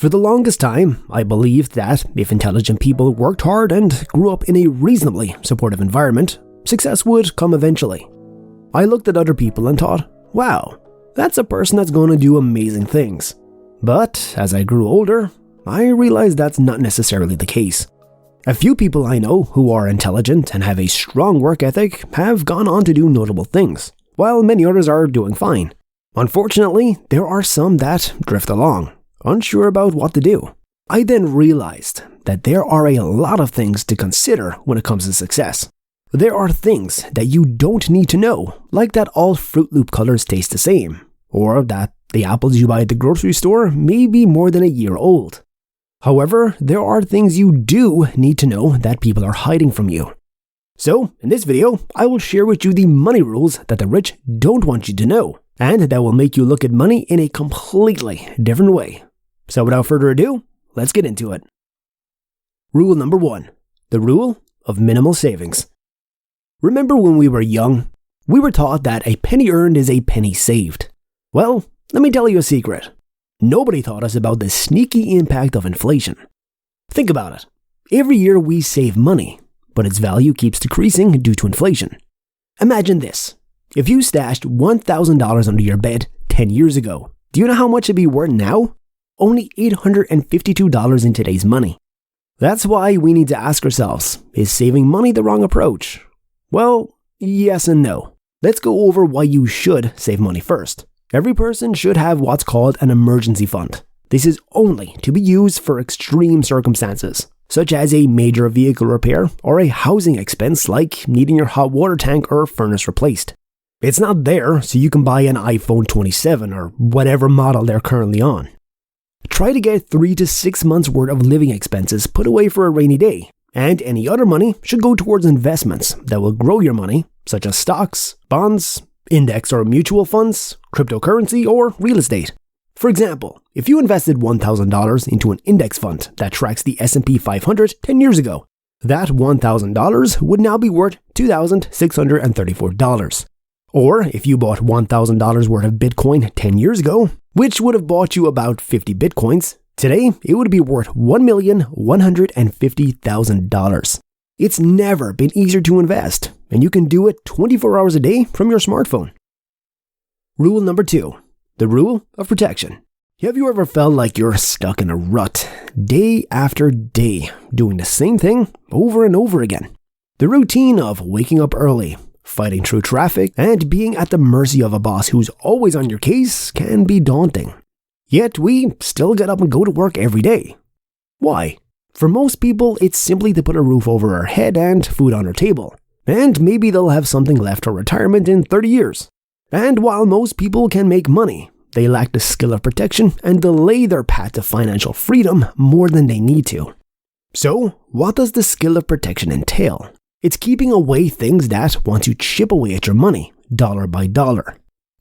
For the longest time, I believed that if intelligent people worked hard and grew up in a reasonably supportive environment, success would come eventually. I looked at other people and thought, wow, that's a person that's going to do amazing things. But as I grew older, I realized that's not necessarily the case. A few people I know who are intelligent and have a strong work ethic have gone on to do notable things, while many others are doing fine. Unfortunately, there are some that drift along, unsure about what to do. I then realized that there are a lot of things to consider when it comes to success. There are things that you don't need to know, like that all Fruit Loop colors taste the same, or that the apples you buy at the grocery store may be more than a year old. However, there are things you do need to know that people are hiding from you. So, in this video, I will share with you the money rules that the rich don't want you to know, and that will make you look at money in a completely different way. So without further ado, let's get into it. Rule number 1. The rule of minimal savings. Remember when we were young? We were taught that a penny earned is a penny saved. Well, let me tell you a secret. Nobody taught us about the sneaky impact of inflation. Think about it. Every year we save money, but its value keeps decreasing due to inflation. Imagine this. If you stashed $1,000 under your bed 10 years ago, do you know how much it'd be worth now? Only $852 in today's money. That's why we need to ask ourselves, is saving money the wrong approach? Well, yes and no. Let's go over why you should save money first. Every person should have what's called an emergency fund. This is only to be used for extreme circumstances, such as a major vehicle repair or a housing expense like needing your hot water tank or furnace replaced. It's not there so you can buy an iPhone 27 or whatever model they're currently on. Try to get 3 to 6 months worth of living expenses put away for a rainy day, and any other money should go towards investments that will grow your money, such as stocks, bonds, index or mutual funds, cryptocurrency, or real estate. For example, if you invested $1,000 into an index fund that tracks the S&P 500 10 years ago, that $1,000 would now be worth $2,634. Or if you bought $1,000 worth of Bitcoin 10 years ago, which would have bought you about 50 Bitcoins, today it would be worth $1,150,000. It's never been easier to invest, and you can do it 24 hours a day from your smartphone. Rule number 2. The rule of protection. Have you ever felt like you're stuck in a rut, day after day, doing the same thing over and over again? The routine of waking up early, fighting through traffic, and being at the mercy of a boss who's always on your case can be daunting. Yet we still get up and go to work every day. Why? For most people, it's simply to put a roof over our head and food on our table. And maybe they'll have something left for retirement in 30 years. And while most people can make money, they lack the skill of protection and delay their path to financial freedom more than they need to. So, what does the skill of protection entail? It's keeping away things that want to chip away at your money, dollar by dollar.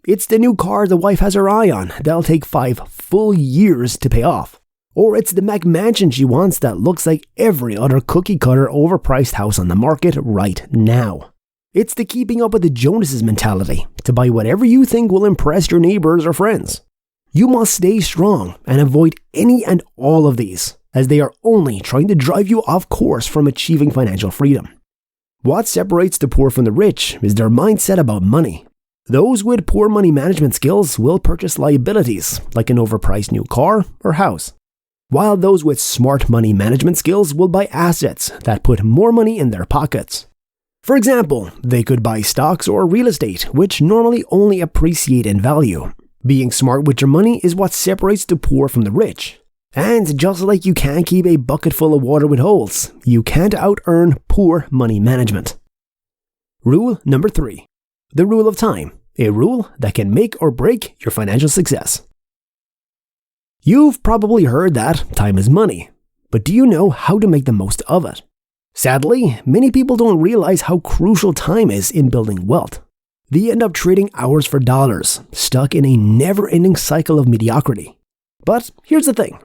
It's the new car the wife has her eye on that'll take 5 full years to pay off. Or it's the McMansion she wants that looks like every other cookie-cutter overpriced house on the market right now. It's the keeping up with the Jonases mentality to buy whatever you think will impress your neighbors or friends. You must stay strong and avoid any and all of these, as they are only trying to drive you off course from achieving financial freedom. What separates the poor from the rich is their mindset about money. Those with poor money management skills will purchase liabilities like an overpriced new car or house, while those with smart money management skills will buy assets that put more money in their pockets. For example, they could buy stocks or real estate, which normally only appreciate in value. Being smart with your money is what separates the poor from the rich. And just like you can't keep a bucket full of water with holes, you can't out-earn poor money management. Rule number 3. The rule of time, a rule that can make or break your financial success. You've probably heard that time is money, but do you know how to make the most of it? Sadly, many people don't realize how crucial time is in building wealth. They end up trading hours for dollars, stuck in a never-ending cycle of mediocrity. But here's the thing.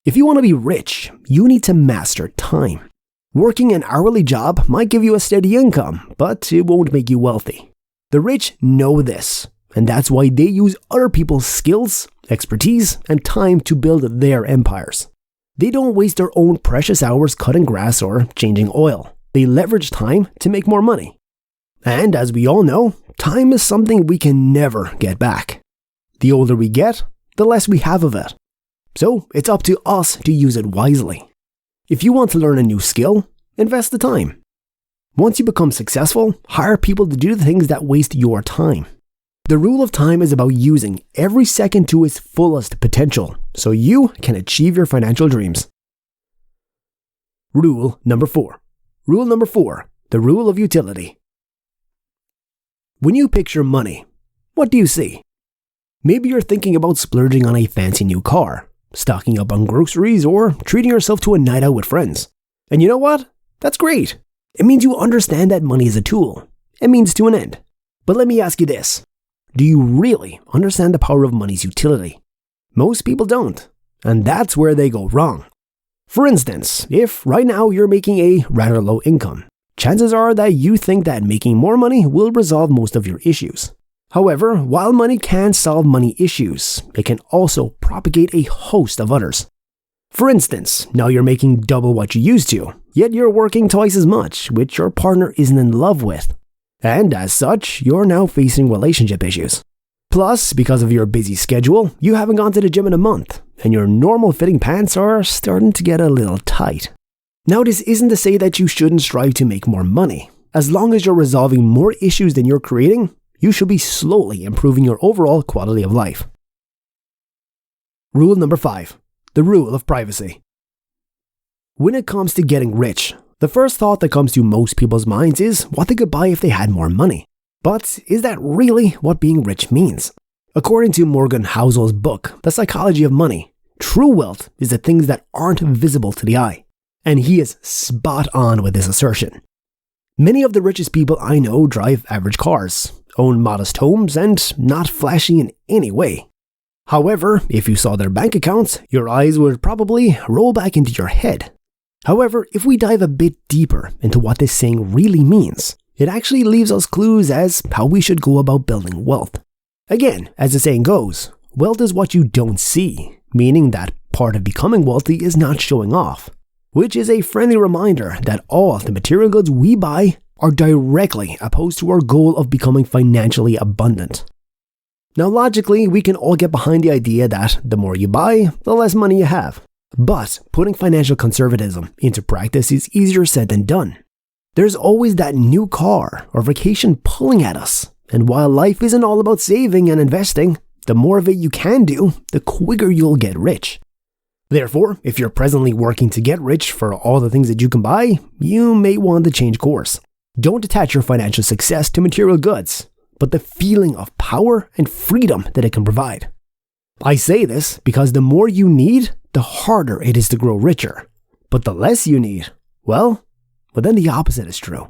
If you want to be rich, you need to master time. Working an hourly job might give you a steady income, but it won't make you wealthy. The rich know this, and that's why they use other people's skills expertise, and time to build their empires. They don't waste their own precious hours cutting grass or changing oil. They leverage time to make more money. And as we all know, time is something we can never get back. The older we get, the less we have of it. So it's up to us to use it wisely. If you want to learn a new skill, invest the time. Once you become successful, hire people to do the things that waste your time. The rule of time is about using every second to its fullest potential so you can achieve your financial dreams. Rule number 4. Rule number 4. The rule of utility. When you picture money, what do you see? Maybe you're thinking about splurging on a fancy new car, stocking up on groceries, or treating yourself to a night out with friends. And you know what? That's great. It means you understand that money is a tool, a means to an end. But let me ask you this. Do you really understand the power of money's utility? Most people don't, and that's where they go wrong. For instance, if right now you're making a rather low income, chances are that you think that making more money will resolve most of your issues. However, while money can solve money issues, it can also propagate a host of others. For instance, now you're making double what you used to, yet you're working twice as much, which your partner isn't in love with. And as such, you're now facing relationship issues. Plus, because of your busy schedule, you haven't gone to the gym in a month, and your normal fitting pants are starting to get a little tight. Now, this isn't to say that you shouldn't strive to make more money. As long as you're resolving more issues than you're creating, you should be slowly improving your overall quality of life. Rule number 5. The rule of privacy. When it comes to getting rich, the first thought that comes to most people's minds is what they could buy if they had more money. But is that really what being rich means? According to Morgan Housel's book, The Psychology of Money, true wealth is the things that aren't visible to the eye. And he is spot on with this assertion. Many of the richest people I know drive average cars, own modest homes, and not flashy in any way. However, if you saw their bank accounts, your eyes would probably roll back into your head. However, if we dive a bit deeper into what this saying really means, it actually leaves us clues as how we should go about building wealth. Again, as the saying goes, wealth is what you don't see, meaning that part of becoming wealthy is not showing off, which is a friendly reminder that all of the material goods we buy are directly opposed to our goal of becoming financially abundant. Now logically, we can all get behind the idea that the more you buy, the less money you have. But putting financial conservatism into practice is easier said than done. There's always that new car or vacation pulling at us, and while life isn't all about saving and investing, the more of it you can do, the quicker you'll get rich. Therefore, if you're presently working to get rich for all the things that you can buy, you may want to change course. Don't attach your financial success to material goods, but the feeling of power and freedom that it can provide. I say this because the more you need, the harder it is to grow richer. But the less you need, well, then the opposite is true.